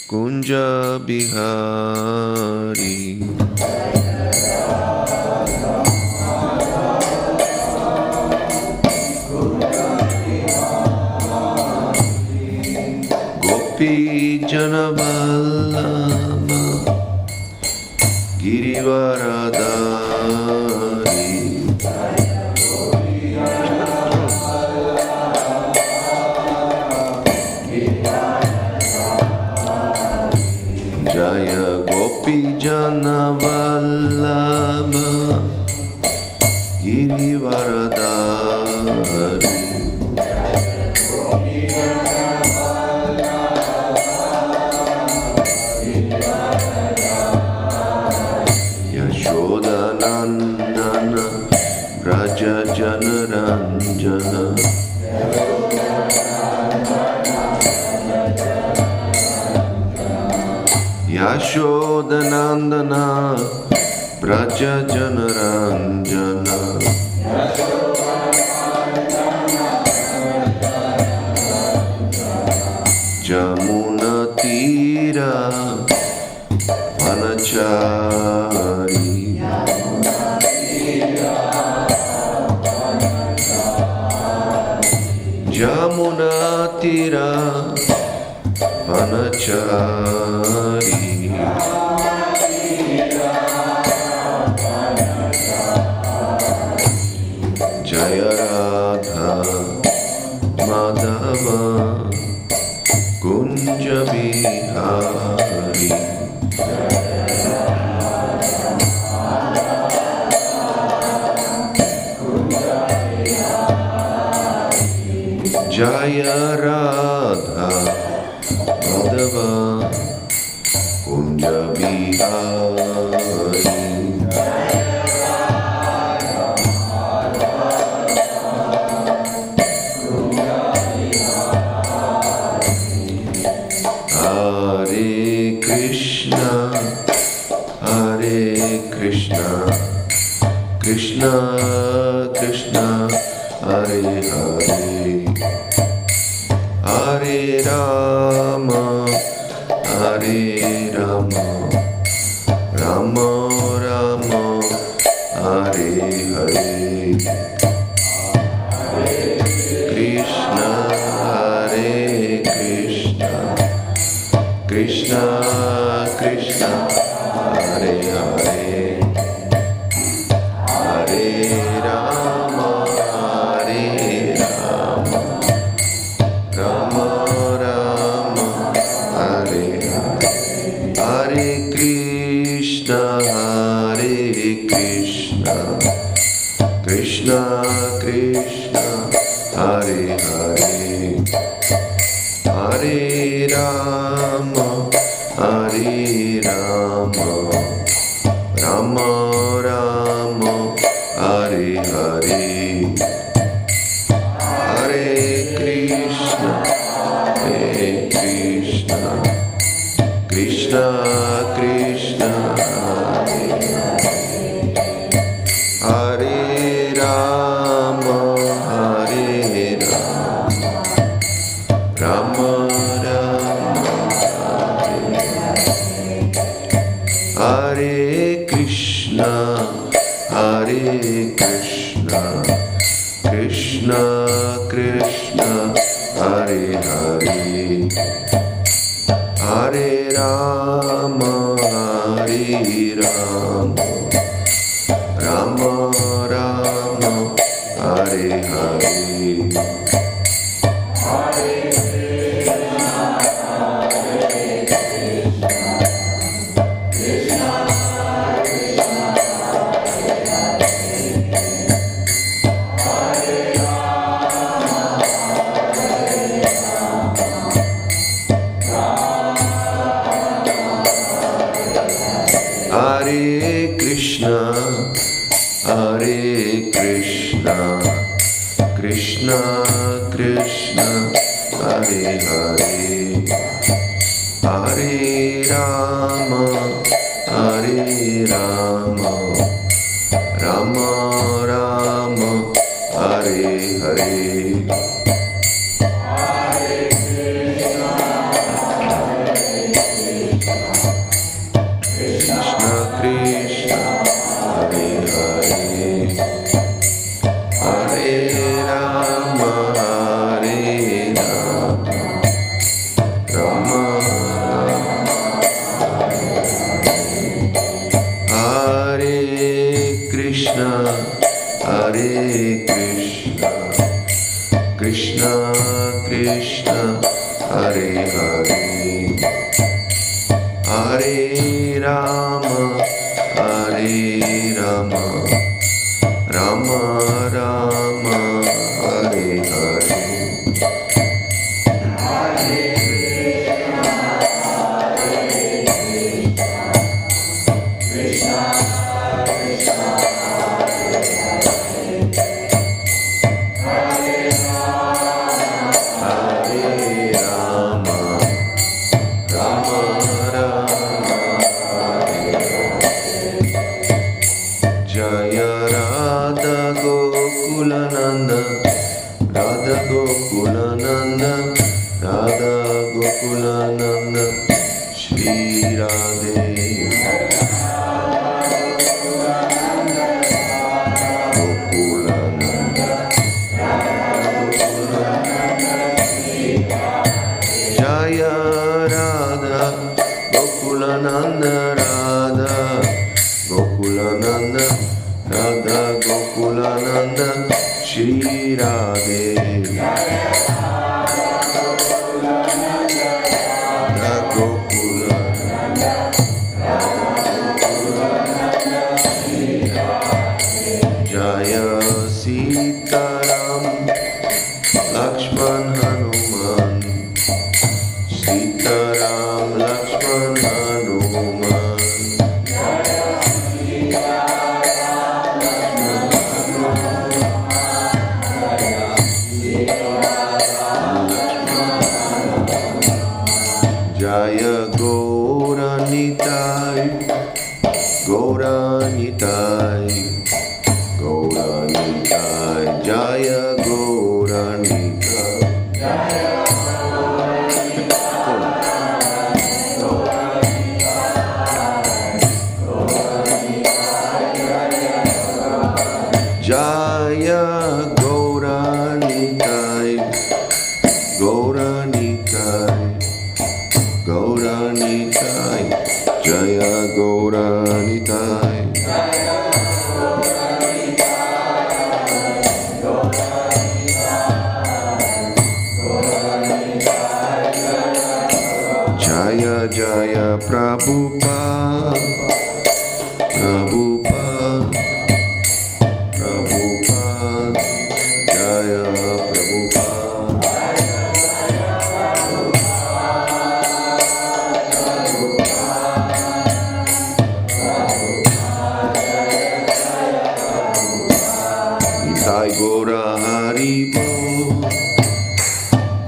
Kunja Bihari. Gopi Janavallabha Girivaradari. Jaya Gopi Janavallabha Girivaradari. Yashodanandana Braja Janaranjana. Yashodanandana Braja Janaranjana. Jamuna Tira Vanachari. Jamuna Tira Vanachari. Jaya Radha Madhava Kunja Bihari. Jaya Radha Madhava Kunja Bihari. Hare Krishna, Hare Krishna, Krishna Krishna, Hare Hare, Hare Rama, Hare Rama, Rama Rama, Hare Hare. Krishna, Hare Krishna, Krishna Krishna, Hare Hare, Hare Rama, Hare Rama, Rama Rama, Hare Hare. Hare Krishna, Hare Krishna, Krishna Krishna, Hare Hare, Hare Rama, Hare Rama, Rama Rama, Hare Hare. Hare Krishna, Hare Krishna, Krishna Krishna, Hare Hare, Hare Rama, Hare Rama, Rama Rama, Hare Krishna, Hare Krishna, Krishna Krishna, Hare Hare, Hare Rama, Hare Rama, Rama Rama, Hare Hare. Hare Krishna, Hare Krishna, Krishna Krishna, Hare Hare, Hare Rama, Hare Rama, Rama Rama, Hare Hare. Krishna, Hare Hare, Hare Rama, Hare Rama, Rama Rama, Hare Hare. Jaya Radha Gokulananda, Radha Gokulananda, Radha Gokulananda, Shri Radhe. Gokulananda, Jaya Radha Gokulananda, Radha Gokulananda, Radha Gokulananda, Shri Radhe. Radha Gokulananda, Jaya Sitaram, Lakshman Hanuman, Sitaram, Lakshman Hanuman. Jaya Gauranitai, Gauranitai, Gauranitai, Jaya Gauranitai. Jaya Gauranitai, Gauranitai, Gauranitai, Jaya Gauranitai. Jaya Jaya Prabhupada, Prabhupada, Prabhupada, Jaya Prabhupada. Nitai Gora Haribo,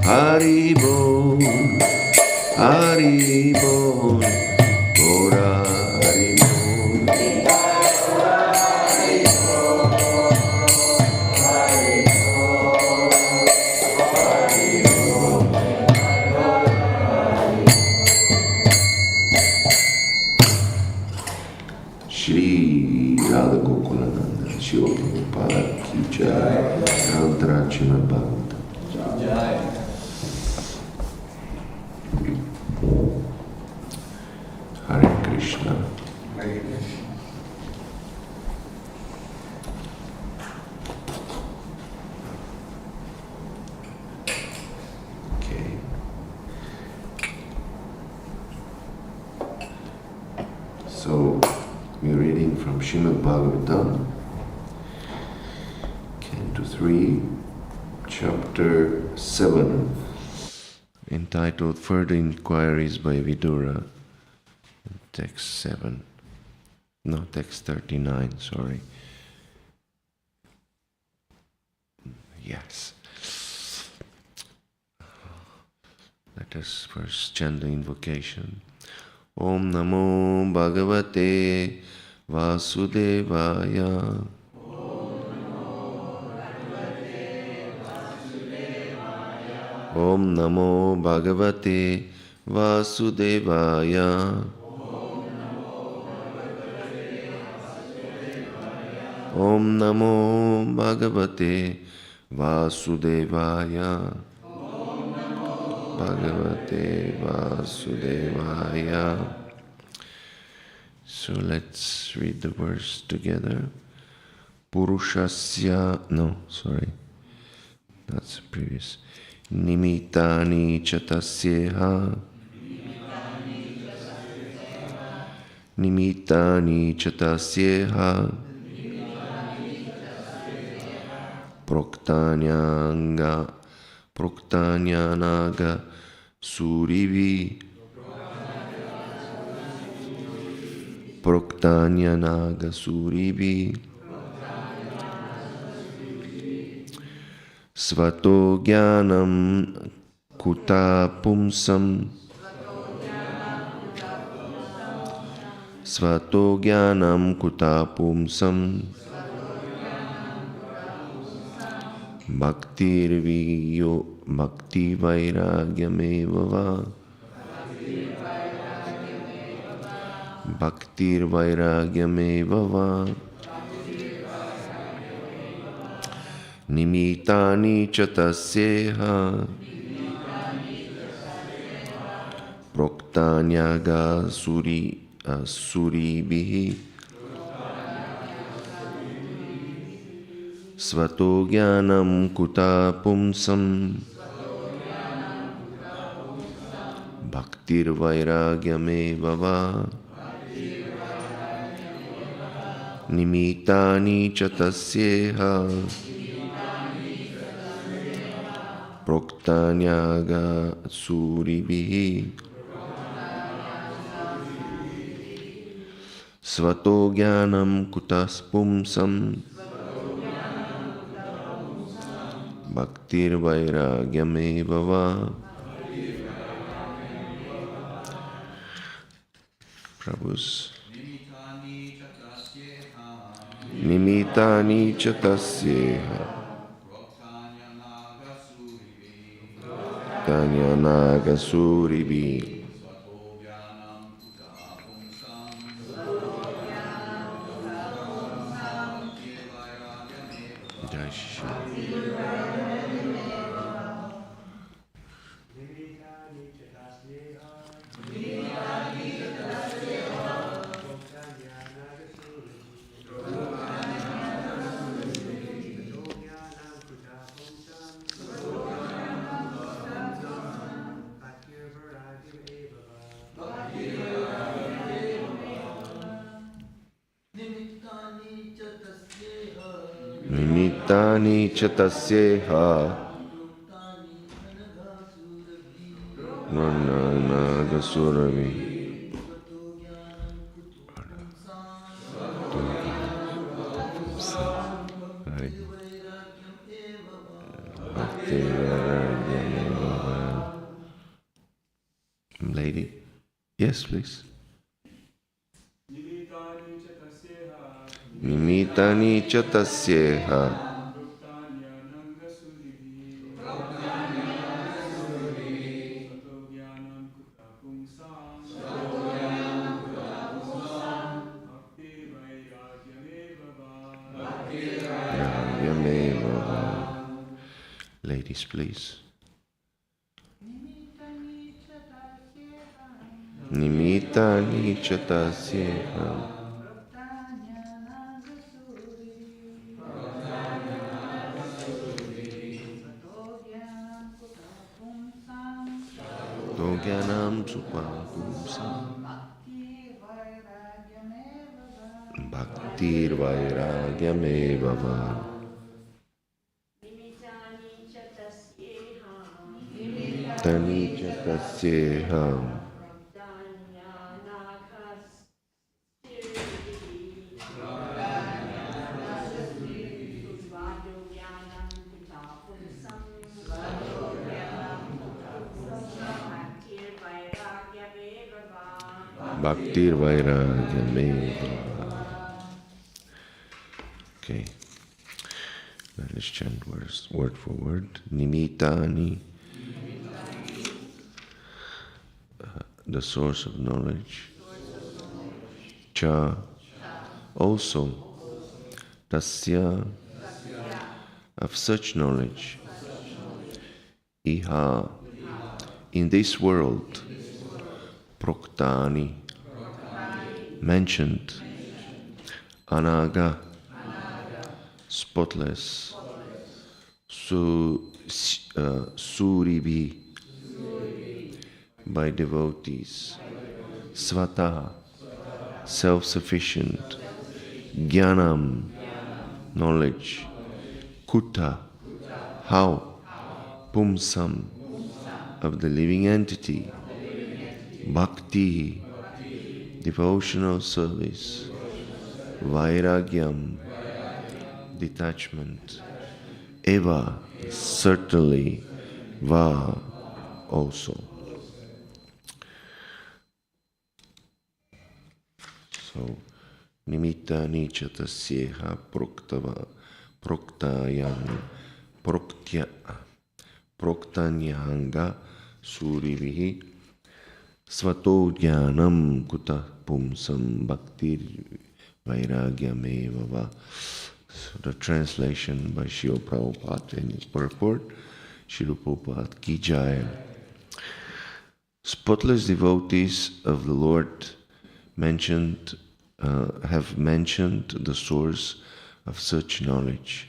Haribo, Haribo, Gora Haribo. Shri Radha Gokulananda, Shri Prabhupada Ki Jai, Rantrachina Bhakta. Hare Krishna. Okay. So, we're reading from Srimad Bhagavatam, Canto 3, Chapter 7, entitled Further Inquiries by Vidura, text 7. No, text 39, sorry. Yes. Let us first chant the invocation. Om Namo Bhagavate Vasudevaya. Om Namo Bhagavate Vasudevaya. Om Namo Bhagavate Vasudevaya. Bhagavate Vasudevaya. So let's read the verse together. Purushasya, no, sorry, that's the previous. Nimittani cha tasyeha. Nimittani cha tasyeha. Proktanyanaga surivi. Proktanyanaga surivi. Svato jnanam kuta pumsam. Svato jnanam kuta pumsam. Bhakti vairagyameva va. Bhaktir vairagyameva va. Nimittani cha tasyeha. Proktanyaga suribihi. Svato jnanam kuta pumsam. Bhaktir vairagyameva va. Nimittani cha tasyeha. Proktanyaga suribihi. Svato jnanam kutas pumsam. Bhaktir vairagyameva va. Prabhus. Nimittani cha tasyeha. Proktanyaga suribi. Jai Shri. Nimittani cha tasyeha. Nanaga suravi. Lady, yes, please. Nimittani cha tasyeha. Ladies, please. Nimittani cha tasyeha. Jnanam supapumsam. Bhaktir vairagyameva va. Nimittani cha tasyeha. Bhaktir vairagyameva. Okay. Now let's chant words, word for word. Nimittani, the source of knowledge. Cha, also. Tasya, of such knowledge. Iha, in this world. Proktani, mentioned. Anaga, spotless. Suribi, by devotees. Svataha, self-sufficient. Jnanam, knowledge. Kuta, how. Pumsam, of the living entity. Bhakti, devotional service. Vairagyam, detachment. Eva, certainly. Va, also. So, nimitta nicha tasyeha proktanyanga surivihi svato jnanam kuta pumsam bhaktir vairagyameva va. So the translation by Srila Prabhupada in his purport, Srila Prabhupada Ki Jai. Spotless devotees of the Lord have mentioned the source of such knowledge.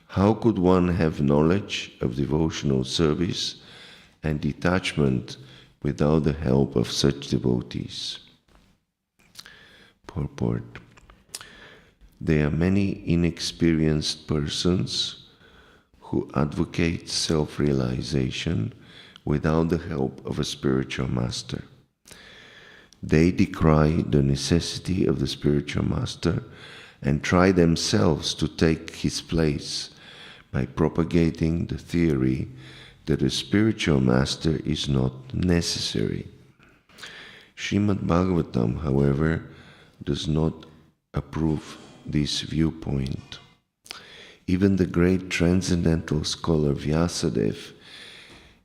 How could one have knowledge of devotional service and detachment without the help of such devotees? Purport. There are many inexperienced persons who advocate self-realization without the help of a spiritual master. They decry the necessity of the spiritual master and try themselves to take his place by propagating the theory that a spiritual master is not necessary. Srimad Bhagavatam, however, does not approve this viewpoint. Even the great transcendental scholar Vyasadeva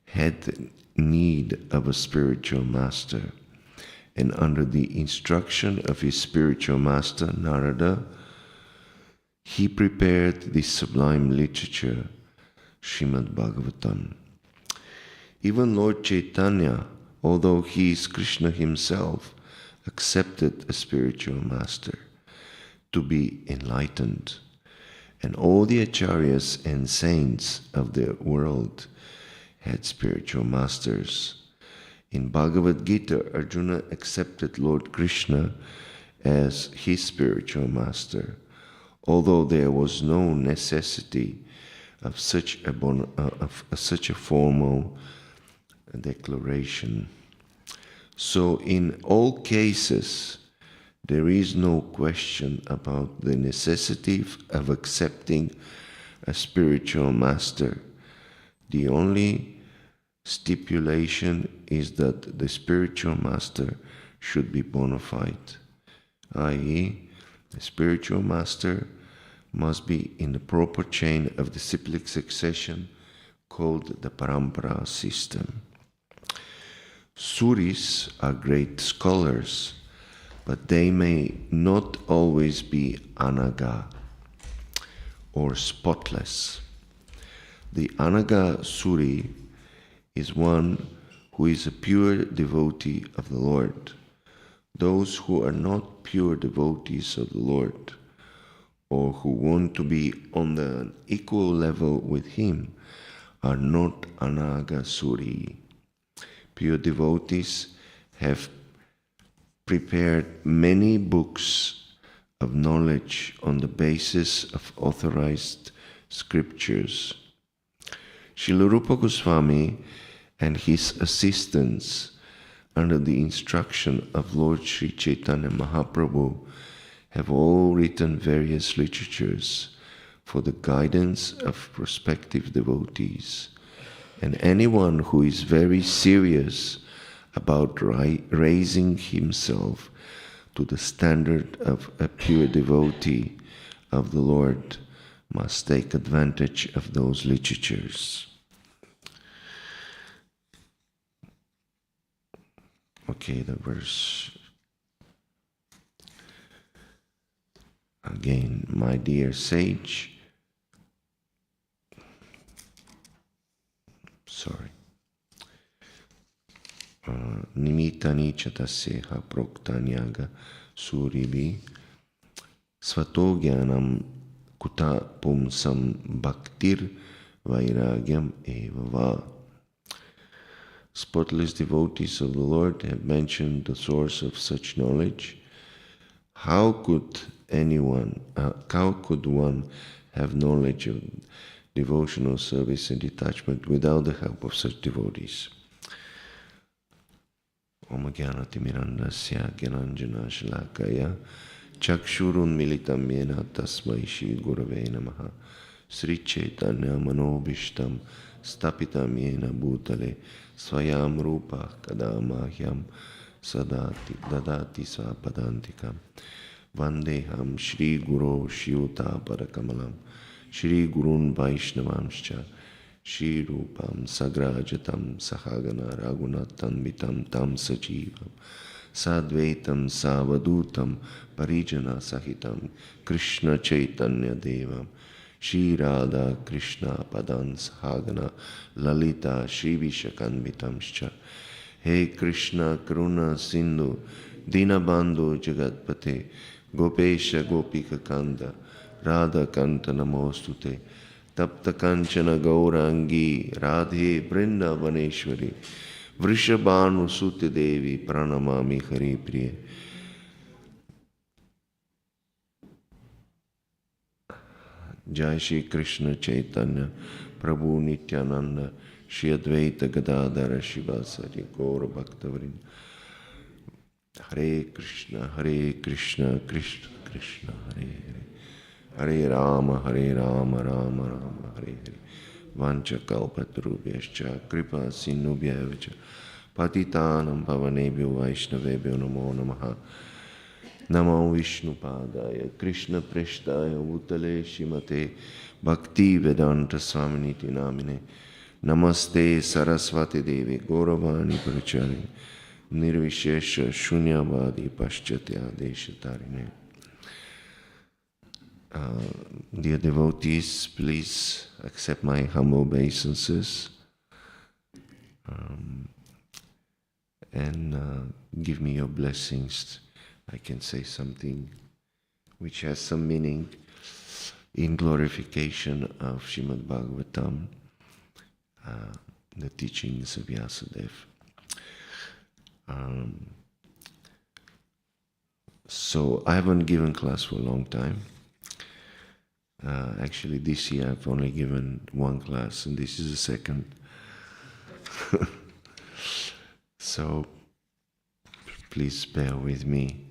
had need of a spiritual master, and under the instruction of his spiritual master Narada, he prepared this sublime literature, Srimad Bhagavatam. Even Lord Chaitanya, although he is Krishna himself, accepted a spiritual master to be enlightened. And all the acharyas and saints of the world had spiritual masters. In Bhagavad Gita, Arjuna accepted Lord Krishna as his spiritual master, although there was no necessity of such a formal declaration. So in all cases, there is no question about the necessity of accepting a spiritual master. The only stipulation is that the spiritual master should be bona fide, i.e., the spiritual master must be in the proper chain of disciplic succession called the parampara system. Suris are great scholars, but they may not always be anaga or spotless. The anaga suri is one who is a pure devotee of the Lord. Those who are not pure devotees of the Lord, or who want to be on the equal level with him, are not anaga suri. Pure devotees have prepared many books of knowledge on the basis of authorized scriptures. Srila Rupa Goswami and his assistants, under the instruction of Lord Sri Chaitanya Mahaprabhu, have all written various literatures for the guidance of prospective devotees. And anyone who is very serious about raising himself to the standard of a pure devotee of the Lord must take advantage of those literatures. Okay, the verse again. My dear sage, Nimittani chatasyeha proktanyaga suribi svato jnanam kuta pumsam bhaktir vairagyam eva va. Spotless devotees of the Lord have mentioned the source of such knowledge. How could one have knowledge of devotional service and detachment without the help of such devotees? Om Gyanati Mirandasya Gyananjana Shalakaya Chakshurun Militam Yena Tasmai Shri Gurave Namaha Sri Chaitanya Manobishtam Stapitam Yena Bhutale Swayam Rupa Kadamahyam Sadati Dadati Svapadantikam Vandeham Shri Guru Shyuta Parakamalam Shri Gurun Vaishnavamscha Shri Rupam Sagrajatam Sahagana Raghunathanvitam Tam Sajivam Sadvaitam Savadutam Parijana Sahitam Krishna Chaitanya Devam Shri Radha Krishna Padan Sahagana Lalita Shri Vishakanvitamscha He Krishna Karuna Sindhu Dinabandhu Jagatpate Gopesha Gopika Kanda Radha Kanta Namostute Tapta Kanchana Gaurangi Radhe Vrindavaneshwari Vrishabhanu Sute Devi Pranamami Hari Priya. Jai Shri Krishna Chaitanya Prabhu Nityananda Shri Advaita Gadadhara Shivasari Gaura Bhaktavrinda. Hare Krishna Krishna Krishna Hare Hare Hare Rama Rama Rama Hare Hare Vancha Kalpatarubhyascha Kripa Sinubhyavacha Patitanam Pavanebhyo Vaishnavebhyo Namo Namaha Namo Vishnu Padaya Krishna Preshtaya Bhutale Shrimate Bhaktivedanta Swaminiti Namine Namaste Saraswati Devi Gauravani Pracharine Nirvishesha Shunyavadi Paschatya Deshatarine. Dear devotees, please accept my humble obeisances and give me your blessings. I can say something which has some meaning in glorification of Srimad Bhagavatam, the teachings of Vyasadeva. So I haven't given class for a long time. Actually, this year I've only given one class, and this is the second. So please bear with me.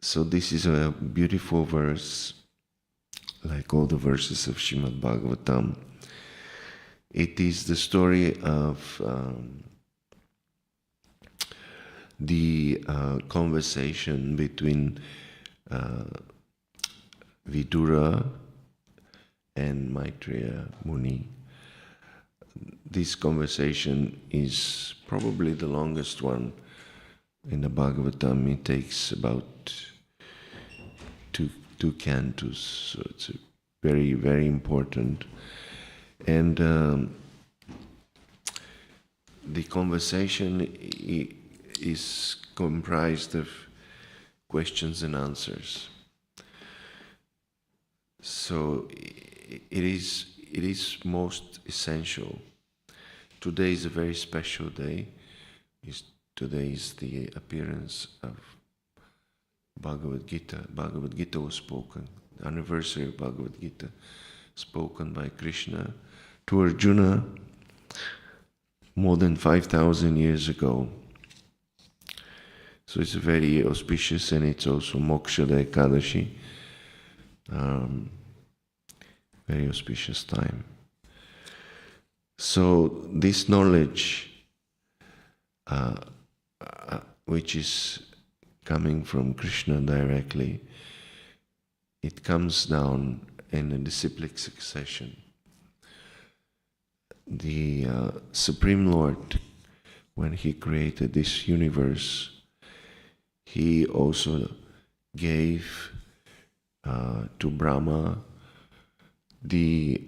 So this is a beautiful verse, like all the verses of Srimad Bhagavatam. It is the story of the conversation between Vidura and Maitreya Muni. This conversation is probably the longest one in the Bhagavatam. It takes about two cantos, so it's very, very important. And the conversation is comprised of questions and answers. So it is most essential. Today is a very special day. Today is the appearance of Bhagavad Gita. Bhagavad Gita was spoken, the anniversary of Bhagavad Gita, spoken by Krishna to Arjuna more than 5,000 years ago. So it's very auspicious, and it's also Mokshada Ekadashi, very auspicious time. So this knowledge, which is coming from Krishna directly, it comes down in a disciplic succession. The Supreme Lord, when He created this universe, He also gave to Brahma the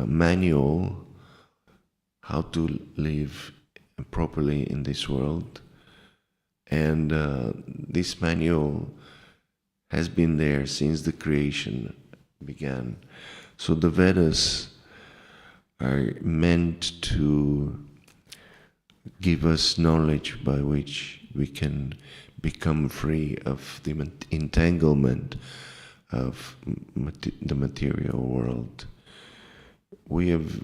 manual how to live properly in this world. And this manual has been there since the creation, began. So the Vedas are meant to give us knowledge by which we can become free of the entanglement of the material world. We have,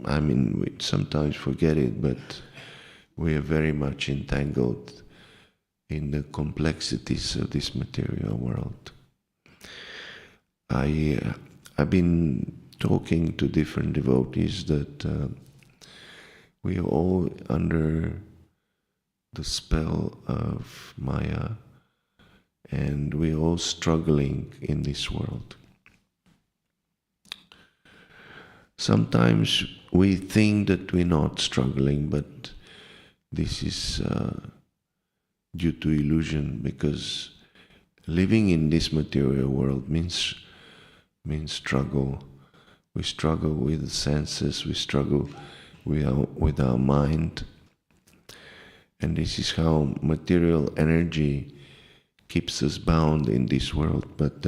we sometimes forget it, but we are very much entangled in the complexities of this material world. I've been talking to different devotees that we are all under the spell of Maya, and we're all struggling in this world. Sometimes we think that we're not struggling, but this is due to illusion, because living in this material world means struggle. We struggle with the senses, we struggle with our mind, and this is how material energy keeps us bound in this world. But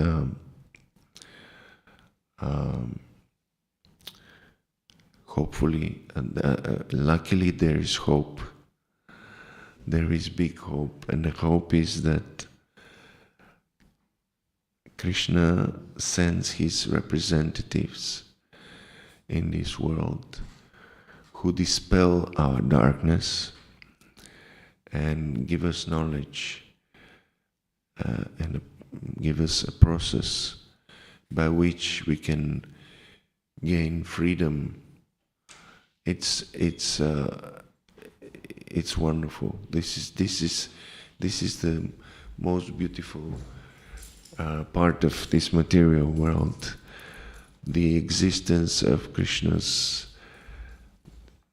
hopefully, luckily, there is hope. There is big hope, and the hope is that Krishna sends his representatives in this world who dispel our darkness and give us knowledge and give us a process by which we can gain freedom. It's wonderful. This is the most beautiful part of this material world, the existence of Krishna's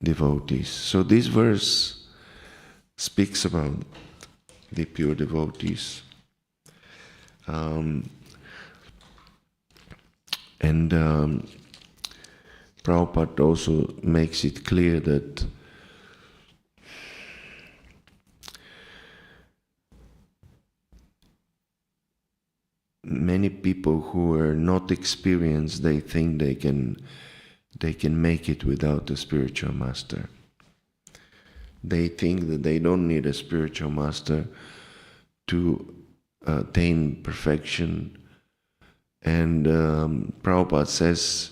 devotees. So this verse speaks about the pure devotees. Prabhupada also makes it clear that many people who are not experienced, they think they can make it without a spiritual master. They think that they don't need a spiritual master to attain perfection. And Prabhupada says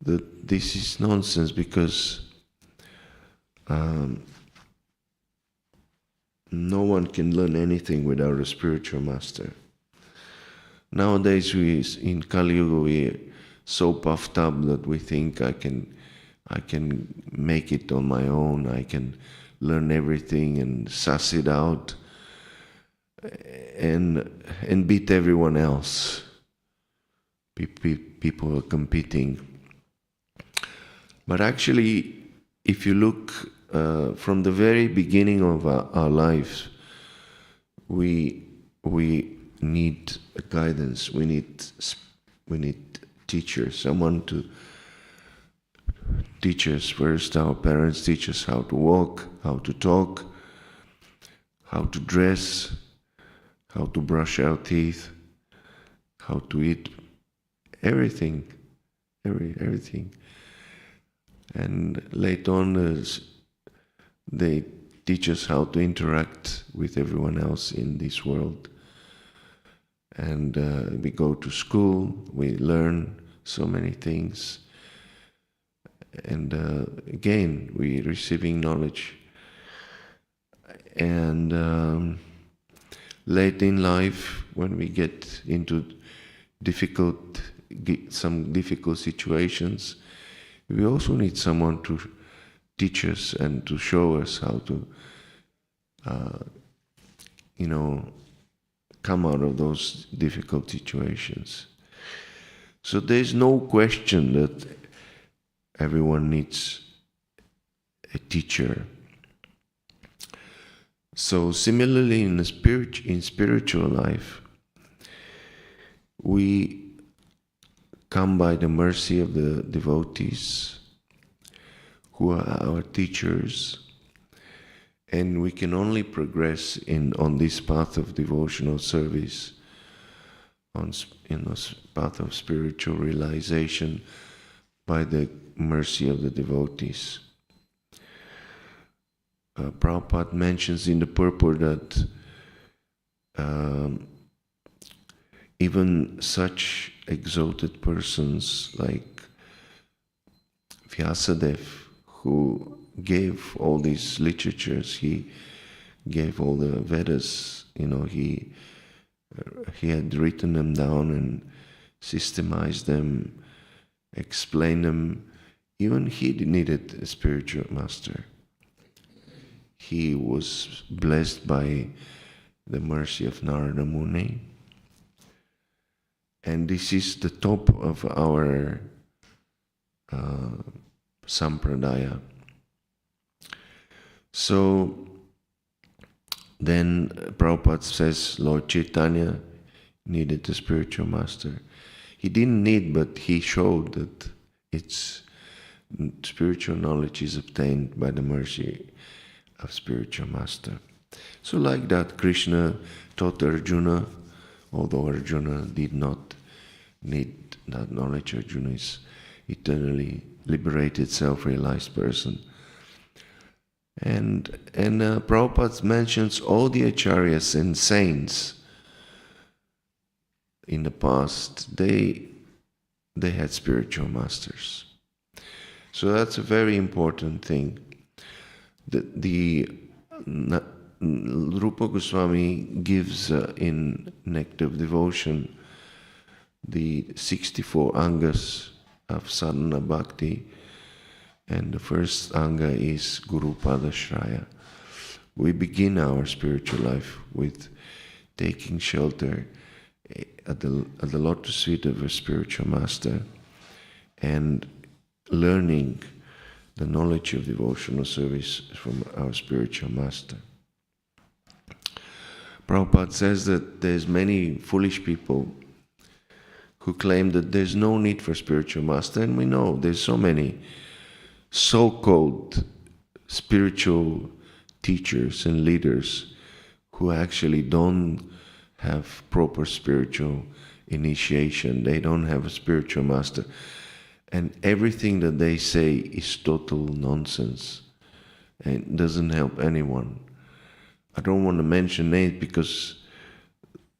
that this is nonsense, because no one can learn anything without a spiritual master. Nowadays, in Kali Yuga, we're so puffed up that we think I can make it on my own. I can learn everything and suss it out and beat everyone else. People are competing. But actually, if you look from the very beginning of our lives, we need guidance. We need teachers, someone to teach us. First, our parents teach us how to walk, how to talk, how to dress, how to brush our teeth, how to eat, everything. And later on, they teach us how to interact with everyone else in this world. And we go to school, we learn so many things. And again, we're receiving knowledge. And late in life, when we get into some difficult situations, we also need someone to teach us and to show us how to, come out of those difficult situations. So there's no question that everyone needs a teacher. So similarly, in spiritual life, we come by the mercy of the devotees who are our teachers, and we can only progress on this path of devotional service on path of spiritual realization by the mercy of the devotees. Prabhupada mentions in the purport that even such exalted persons like Vyasadeva, who gave all these literatures, he gave all the Vedas, he had written them down and systemized them, explained them. Even he needed a spiritual master. He was blessed by the mercy of Narada Muni. And this is the top of our sampradaya. So then Prabhupada says Lord Chaitanya needed a spiritual master. He didn't need, but he showed that spiritual knowledge is obtained by the mercy of spiritual master. So like that, Krishna taught Arjuna, although Arjuna did not need that knowledge. Arjuna is eternally liberated, self-realized person. And Prabhupada mentions all the acharyas and saints in the past. They had spiritual masters. So that's a very important thing. The Rupa Goswami gives in Nectar of Devotion the 64 angas of sadhana bhakti, and the first anga is Guru Padashraya. We begin our spiritual life with taking shelter at the lotus feet of a spiritual master and learning the knowledge of devotional service from our spiritual master. Prabhupada says that there's many foolish people who claim that there's no need for spiritual master, and we know there's so many so-called spiritual teachers and leaders who actually don't have proper spiritual initiation. They don't have a spiritual master. And everything that they say is total nonsense and doesn't help anyone. I don't want to mention names because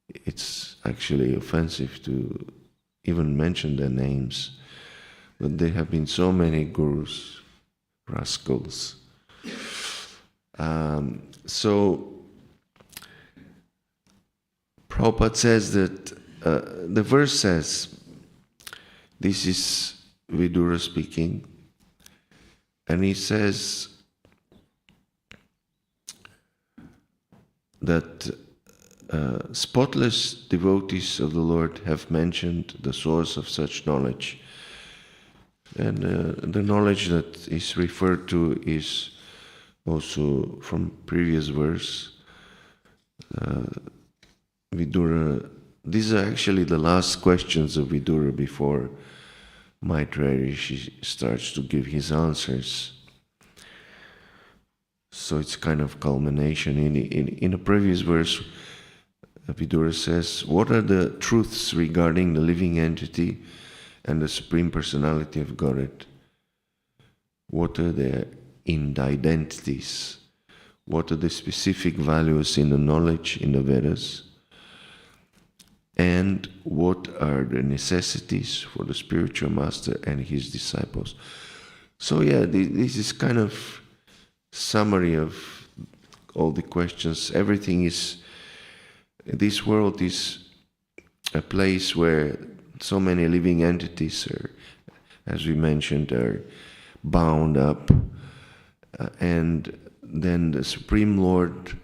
it's actually offensive to even mention their names. But there have been so many gurus, rascals. So Prabhupada says that the verse says, this is Vidura speaking, and he says that spotless devotees of the Lord have mentioned the source of such knowledge. And the knowledge that is referred to is also from previous verse. Vidura, these are actually the last questions of Vidura before Maitreya Rishi starts to give his answers. So it's kind of culmination. In a previous verse, Vidura says, what are the truths regarding the living entity and the Supreme Personality of Godhead? What are their identities? What are the specific values in the knowledge in the Vedas? And what are the necessities for the spiritual master and his disciples? So yeah, this is kind of summary of all the questions. Everything is, this world is a place where so many living entities are, as we mentioned, are bound up. And then the Supreme Lord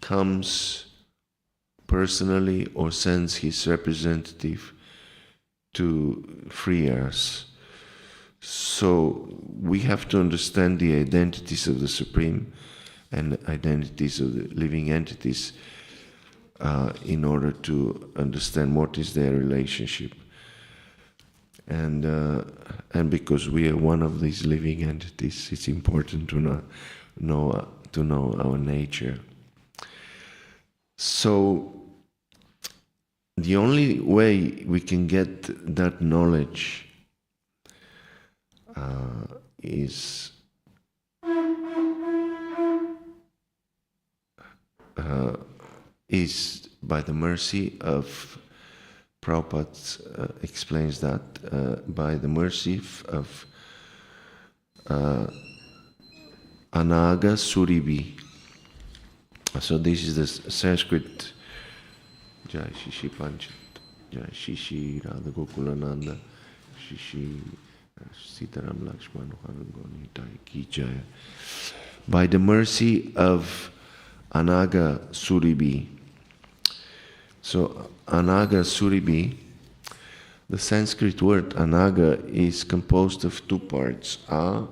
comes personally or sends his representative to free us. So we have to understand the identities of the Supreme and identities of the living entities in order to understand what is their relationship. And because we are one of these living entities, it's important to know our nature. So the only way we can get that knowledge is by the mercy of Prabhupada explains that by the mercy of Anaga Suribi. So this is the Sanskrit Jai Shishi Panchat, Jai Shishi Radha Gokulananda, Shishi Sitaram Lakshman Harangoni Tai Ki Jaya. By the mercy of Anaga Suribi. So Anaga Suribi, the Sanskrit word Anaga is composed of two parts. A,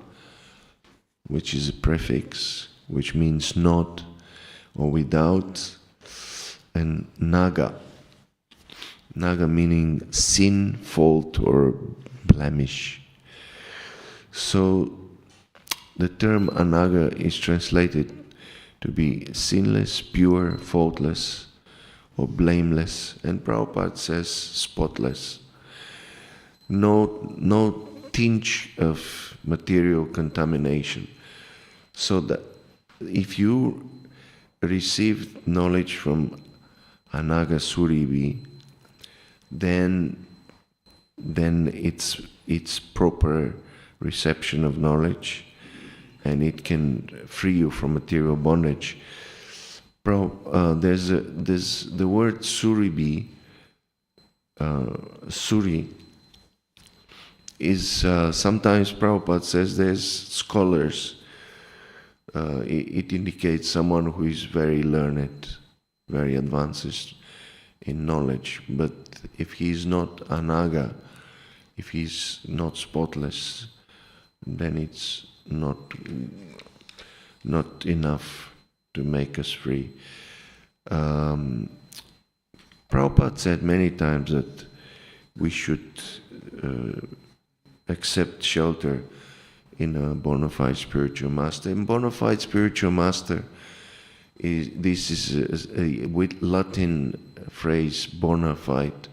which is a prefix, which means not or without, and Naga. Naga meaning sin, fault, or blemish. So the term Anaga is translated to be sinless, pure, faultless, or blameless, and Prabhupada says spotless. No tinge of material contamination. So that if you receive knowledge from Anaga Suribi, then it's proper reception of knowledge, and it can free you from material bondage. There's the word Suribi. Suri is sometimes Prabhupada says there's scholars. It indicates someone who is very learned, very advanced in knowledge. But if he is not Anaga, if he's not spotless, then it's not enough to make us free. Prabhupada said many times that we should accept shelter in a bona fide spiritual master. And bona fide spiritual master is a with Latin phrase bona fide.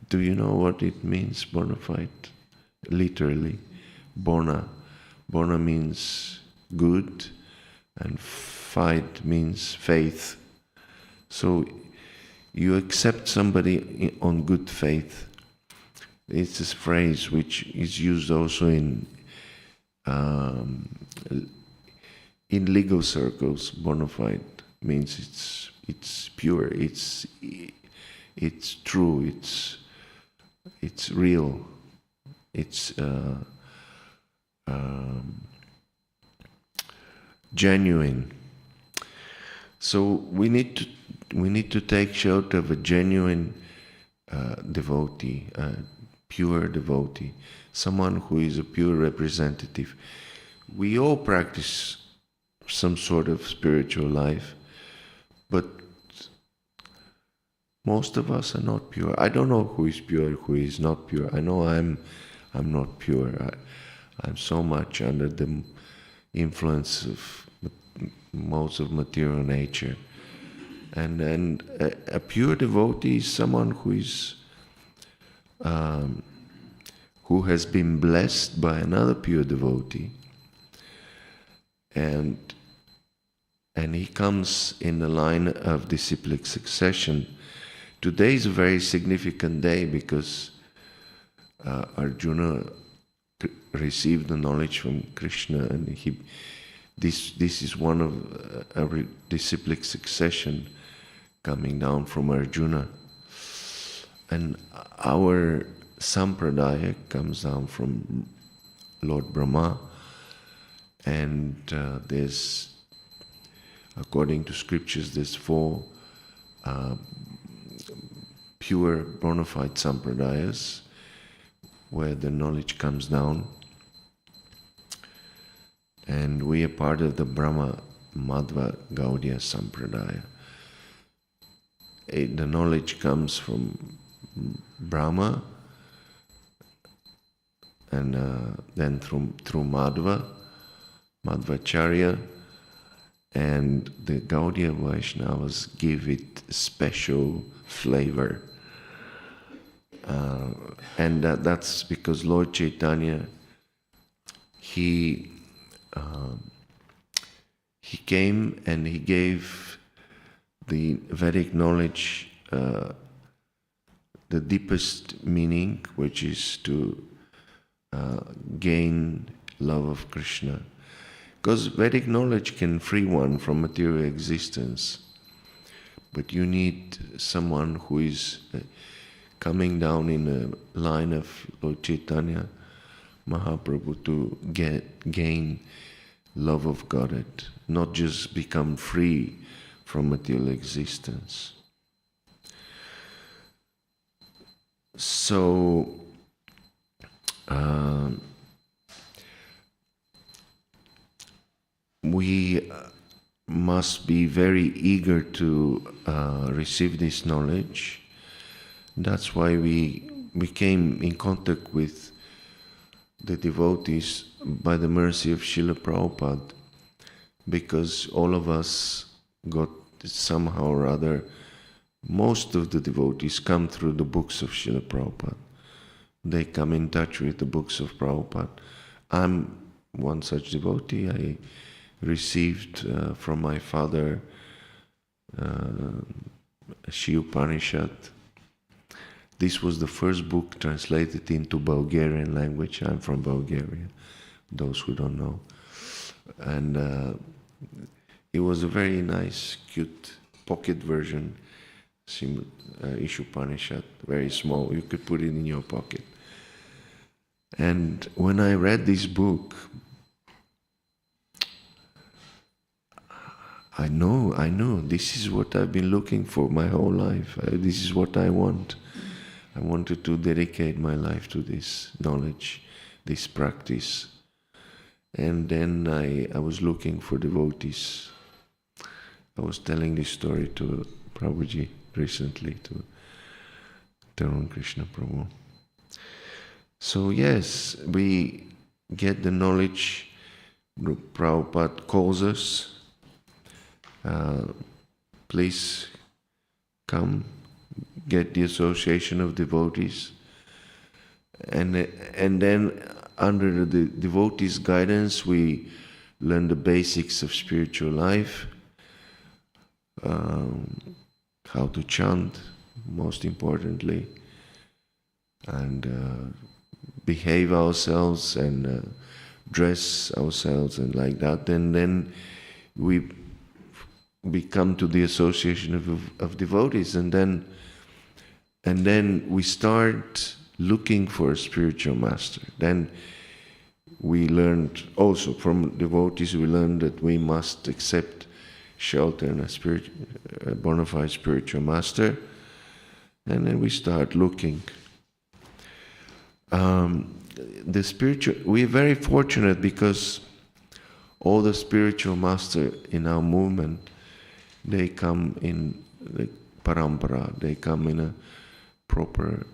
Do you know what it means, bona fide? Literally, bona means good, and fide means faith. So you accept somebody on good faith. It's this phrase which is used also in legal circles. Bona fide means it's pure, it's true, it's real, it's genuine. So we need to take shelter of a genuine devotee, pure devotee, someone who is a pure representative. We all practice some sort of spiritual life, but most of us are not pure. I don't know who is pure, who is not pure. I know I'm not pure. I'm so much under the influence of modes of material nature. And a pure devotee is someone who is who has been blessed by another pure devotee, and he comes in the line of disciplic succession. Today is a very significant day because Arjuna received the knowledge from Krishna, and this is one of a disciplic succession coming down from Arjuna. And our sampradaya comes down from Lord Brahma, and there's, according to scriptures, there's 4 pure bona fide sampradayas where the knowledge comes down, and we are part of the Brahma Madhva Gaudiya Sampradaya. The knowledge comes from Brahma, and then through Madhvacharya, and the Gaudiya Vaishnavas give it special flavor. And that's because Lord Chaitanya, he came and he gave the Vedic knowledge the deepest meaning, which is to gain love of Krishna. Because Vedic knowledge can free one from material existence, but you need someone who is coming down in a line of Lord Chaitanya Mahaprabhu to gain love of Godhead, not just become free from material existence. So, we must be very eager to receive this knowledge. That's why we came in contact with the devotees by the mercy of Srila Prabhupada, because all of us got somehow or other, most of the devotees come through the books of Srila Prabhupada. They come in touch with the books of Prabhupada. I'm one such devotee. I received from my father Shi Upanishad. This was the first book translated into Bulgarian language. I'm from Bulgaria, those who don't know. And it was a very nice, cute pocket version, Ish Upanishad, very small. You could put it in your pocket. And when I read this book, I know, this is what I've been looking for my whole life. This is what I want. I wanted to dedicate my life to this knowledge, this practice. And then I was looking for devotees. I was telling this story to Prabhuji recently, to Tarun Krishna Prabhu. So yes, we get the knowledge. Prabhupada calls us. Please come, get the association of devotees. And then under the devotees' guidance, we learn the basics of spiritual life, how to chant, most importantly, and behave ourselves and dress ourselves and like that. And then we come to the association of devotees, and then we start looking for a spiritual master. Then we learned also from devotees, we learned that we must accept shelter in a bona fide spiritual master, and then we start looking. We're very fortunate because all the spiritual masters in our movement, they come in like parampara, they come in a proper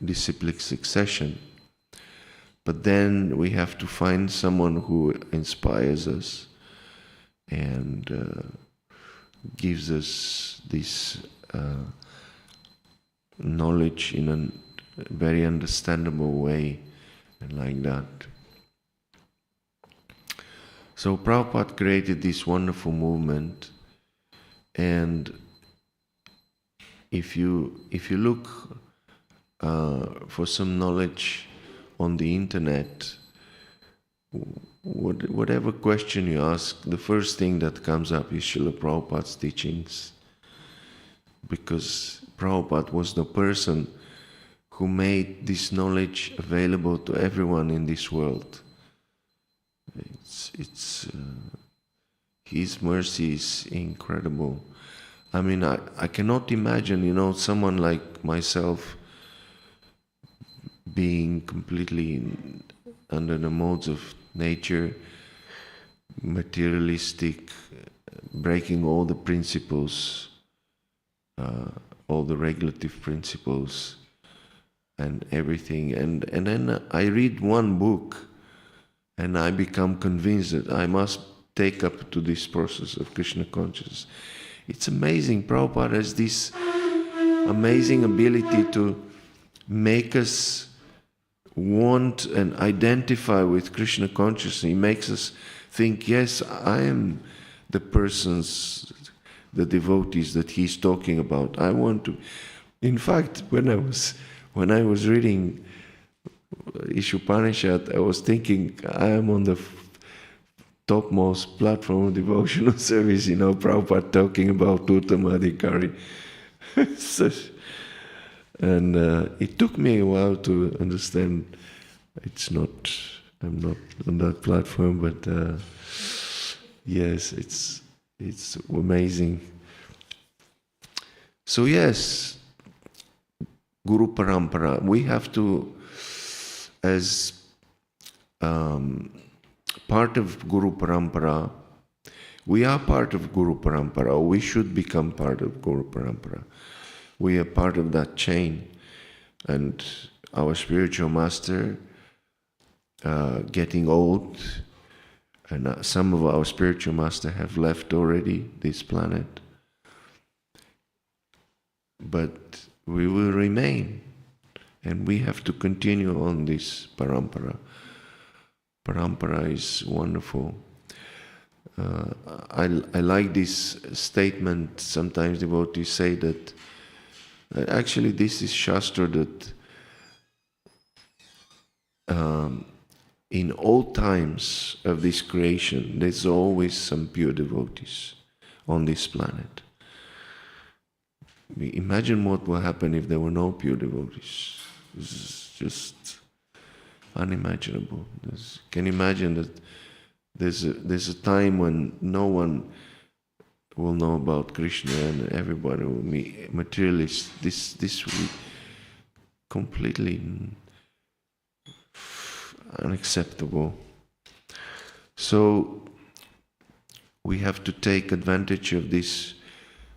disciplic succession. But then we have to find someone who inspires us and gives us this knowledge in a very understandable way, and like that. So Prabhupada created this wonderful movement, and if you look for some knowledge on the internet, whatever question you ask, the first thing that comes up is Srila Prabhupada's teachings, because Prabhupada was the person who made this knowledge available to everyone in this world. His mercy is incredible. I mean, I cannot imagine, someone like myself being completely under the modes of nature, materialistic, breaking all the principles, all the regulative principles and everything. And then I read one book and I become convinced that I must take up to this process of Krishna consciousness. It's amazing. Prabhupada has this amazing ability to make us want and identify with Krishna consciousness. He makes us think, yes, I am the persons, the devotees that he's talking about. I want to. In fact, when I was reading Ishopanishad, I was thinking I am on the topmost platform of devotional service. Prabhupada talking about Uttamadhikari. And it took me a while to understand. I'm not on that platform, but yes, it's amazing. So yes, Guru Parampara. We have to, as part of Guru Parampara, we are part of Guru Parampara, or we should become part of Guru Parampara. We are part of that chain, and our spiritual master getting old, and some of our spiritual master have left already this planet, but we will remain, and we have to continue on this parampara. Parampara is wonderful. I like this statement. Sometimes devotees say that actually this is Shastra, that in all times of this creation, there's always some pure devotees on this planet. Imagine what will happen if there were no pure devotees. This is just unimaginable. Can you imagine that there's a time when no one will know about Krishna and everybody will be materialists. This will be completely unacceptable. So we have to take advantage of this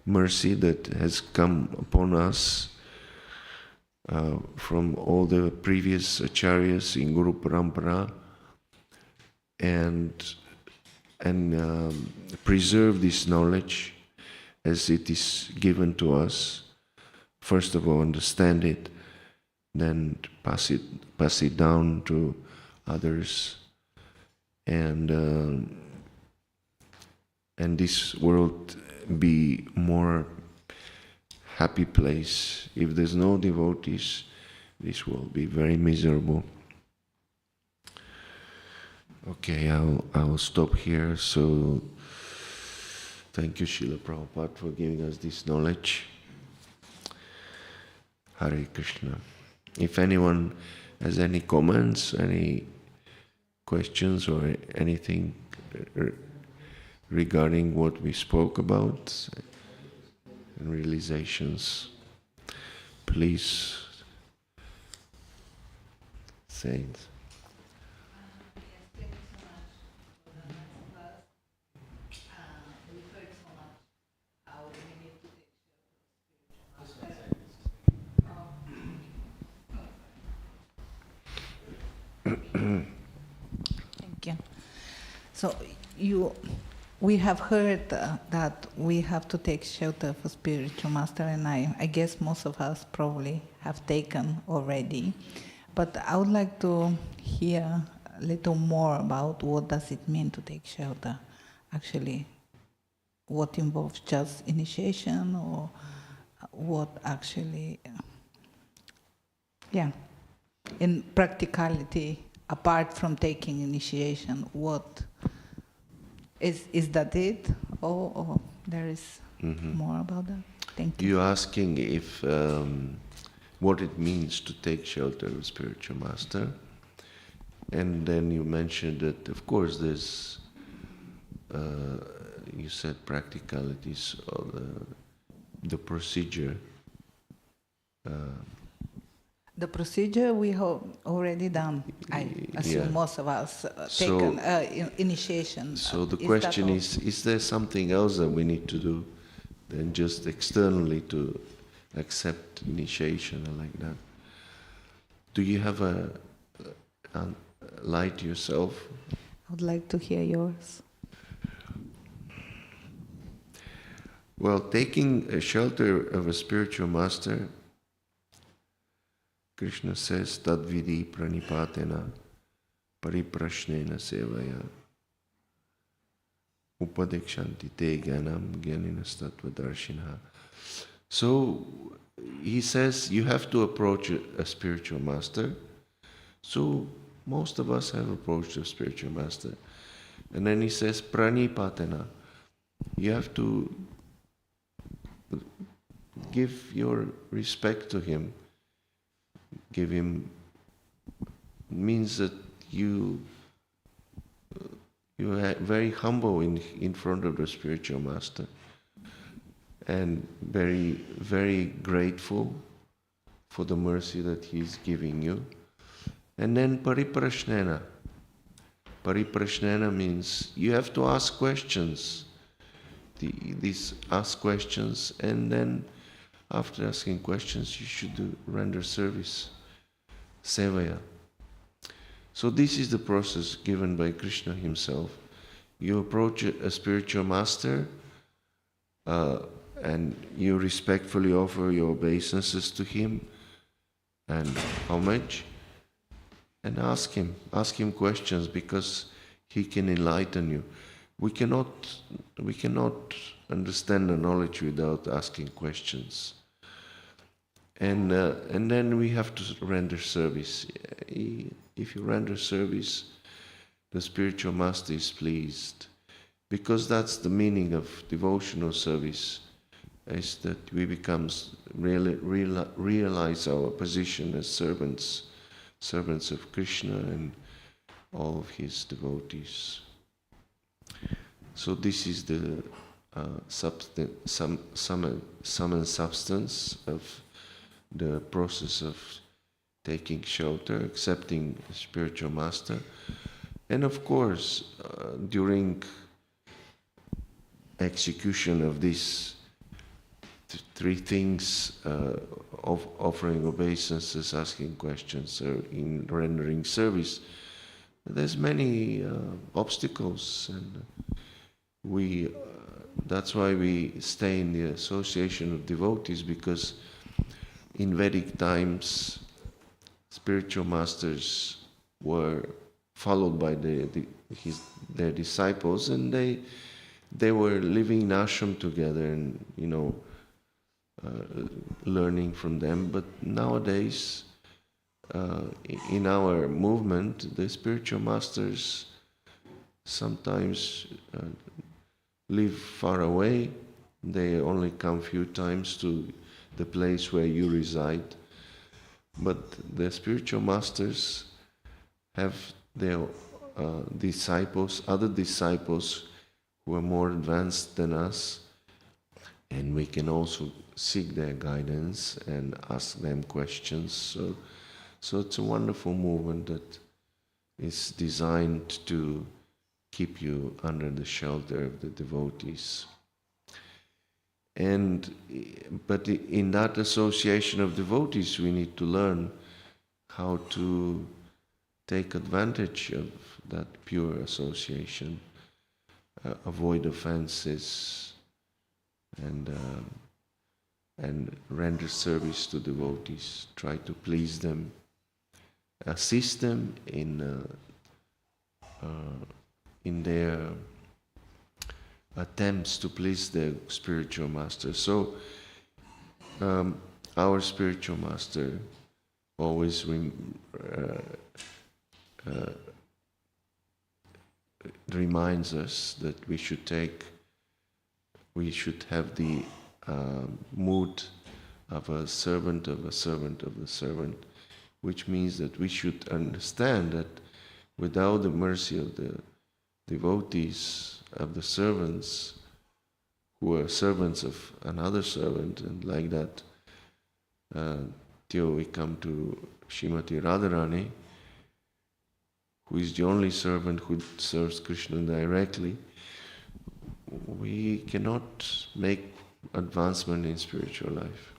mercy that has come upon us from all the previous acharyas in Guru Parampara, and preserve this knowledge as it is given to us. First of all, understand it, then pass it down to others, and this world be more happy place. If there's no devotees, this will be very miserable. Okay, I'll stop here. So thank you, Srila Prabhupada, for giving us this knowledge. Hare Krishna. If anyone has any comments, any questions, or anything regarding what we spoke about and realizations, please say it. Thank you. So we have heard that we have to take shelter for spiritual master, and I guess most of us probably have taken already. But I would like to hear a little more about what does it mean to take shelter. Actually, what involves just initiation, or what actually, in practicality, apart from taking initiation, what is that it, or there is more about that? Thank you. You're asking if what it means to take shelter of spiritual master, and then you mentioned that, of course, there's you said practicalities of the procedure. The procedure we have already done. I assume most of us taken initiation. So the question is there something else that we need to do than just externally to accept initiation or like that? Do you have a light yourself? I would like to hear yours. Well, taking a shelter of a spiritual master, Krishna says, Tadvidi pranipatena pariprashnena sevaya upadekshanti te gyanam gyaniнаstatvadarshina. So he says you have to approach a spiritual master. So most of us have approached a spiritual master. And then he says, pranipatena. You have to give your respect to him. Give him means that you are very humble in front of the spiritual master and very, very grateful for the mercy that he's giving you. And then pariprashnena. Pariprashnena means you have to ask questions. These ask questions, and then after asking questions you should render service, sevaya. So this is the process given by Krishna himself. You approach a spiritual master and you respectfully offer your obeisances to him and homage, and ask him questions, because he can enlighten you. We cannot understand the knowledge without asking questions. And then we have to render service. If you render service, the spiritual master is pleased, because that's the meaning of devotional service, is that we realize our position as servants of Krishna and all of his devotees. So this is the sum and substance of the process of taking shelter, accepting a spiritual master. And of course, during execution of these three things, of offering obeisances, asking questions, or in rendering service, there's many obstacles, and that's why we stay in the association of devotees, because in Vedic times spiritual masters were followed by their disciples, and they were living in ashram together and learning from them. But nowadays in our movement, the spiritual masters sometimes live far away. They only come few times to the place where you reside. But the spiritual masters have their disciples, other disciples who are more advanced than us, and we can also seek their guidance and ask them questions. So it's a wonderful movement that is designed to keep you under the shelter of the devotees. But in that association of devotees, we need to learn how to take advantage of that pure association, avoid offenses, and render service to devotees. Try to please them, assist them in their attempts to please their spiritual master. So our spiritual master always reminds us that we should have the mood of a servant of a servant of the servant, which means that we should understand that without the mercy of the devotees, of the servants, who are servants of another servant, and like that, till we come to Srimati Radharani, who is the only servant who serves Krishna directly, we cannot make advancement in spiritual life.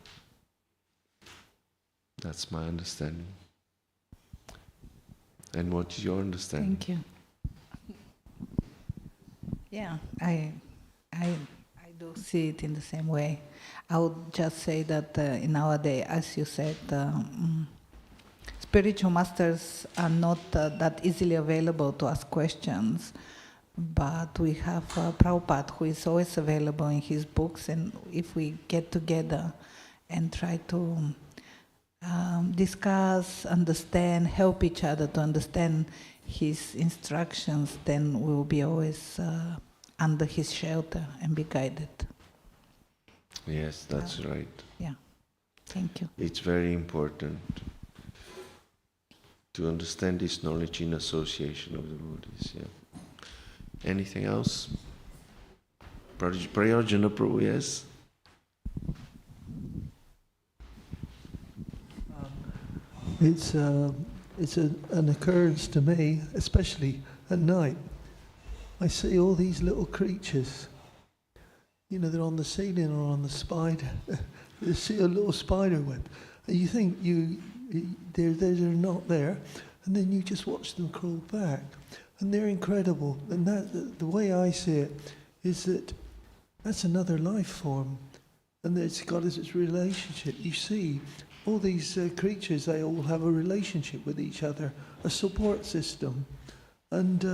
That's my understanding. And what is your understanding? Thank you. Yeah, I do see it in the same way. I would just say that in our day, as you said, spiritual masters are not that easily available to ask questions, but we have Prabhupada, who is always available in his books, and if we get together and try to discuss, understand, help each other to understand his instructions, then we will be always under his shelter and be guided. Yes, that's right. Yeah, thank you. It's very important to understand this knowledge in association of the devotees. Yeah. Anything else? Prayojana Prabhu, yes? It's an occurrence to me, especially at night. I see all these little creatures. You know, they're on the ceiling or on the spider. You see a little spider web. And you think they're not there, and then you just watch them crawl back. And they're incredible. And that, the way I see it is that that's another life form. And it's got its relationship. You see, all these creatures, they all have a relationship with each other, a support system. And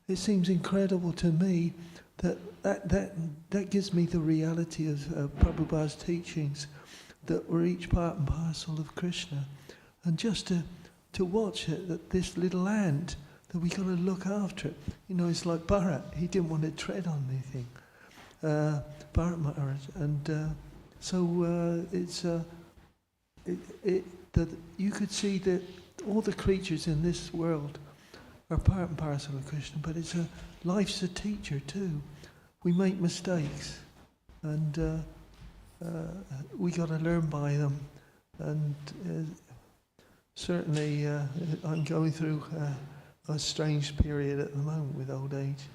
it seems incredible to me that gives me the reality of Prabhupada's teachings, that we're each part and parcel of Krishna. And just to watch it, that this little ant, that we got to look after it. You know, it's like Bharat, he didn't want to tread on anything. Bharat Maharaj. And so it's that you could see that all the creatures in this world are part and parcel of Krishna, but life's a teacher too. We make mistakes, and we got to learn by them. And certainly, I'm going through a strange period at the moment with old age.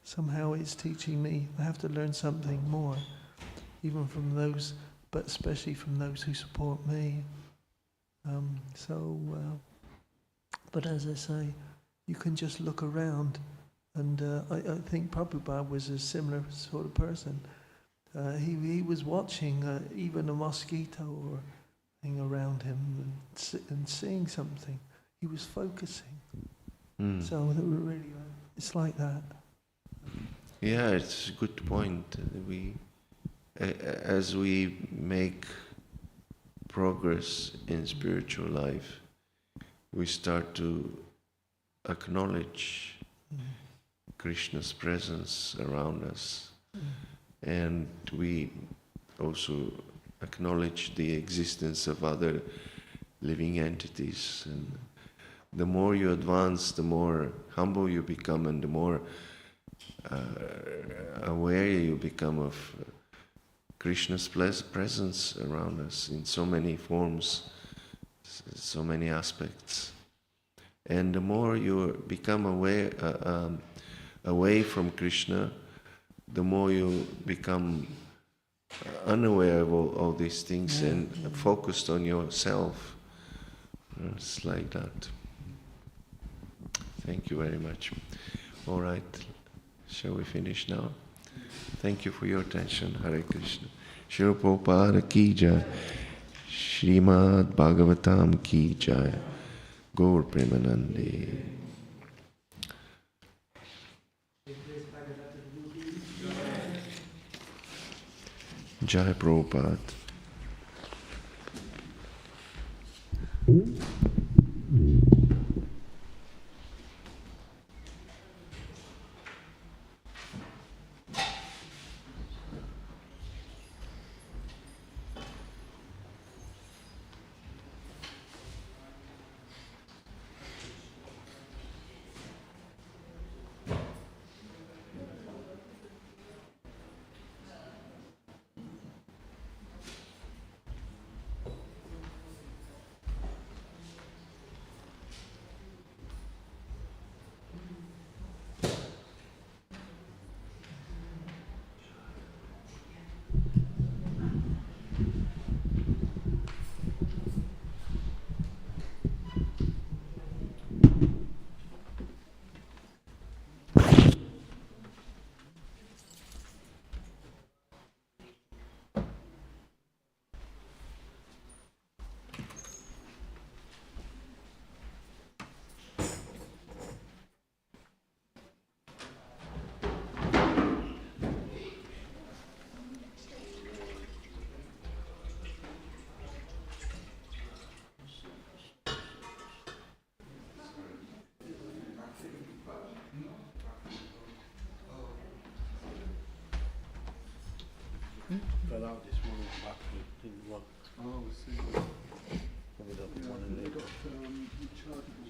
Somehow it's teaching me I have to learn something more, even from those, but especially from those who support me. But as I say, you can just look around, and I think Prabhupada was a similar sort of person. He was watching even a mosquito or thing around him and seeing something. He was focusing. So that we're really, it's like that. Yeah, it's a good point. As we make progress in spiritual life, we start to acknowledge Krishna's presence around us, and we also acknowledge the existence of other living entities. And the more you advance, the more humble you become, and the more aware you become of Krishna's presence around us in so many forms, so many aspects. And the more you become away from Krishna, the more you become unaware of all these things and focused on yourself. It's like that. Thank you very much. All right, shall we finish now? Thank you for your attention. Hare Krishna. Srila Prabhupada ki jai. Srimad Bhagavatam ki jai. Gaur Premanande. Jai Prabhupada. out this morning back didn't work. Oh, I see. Probably don't want to leave. Rechargeable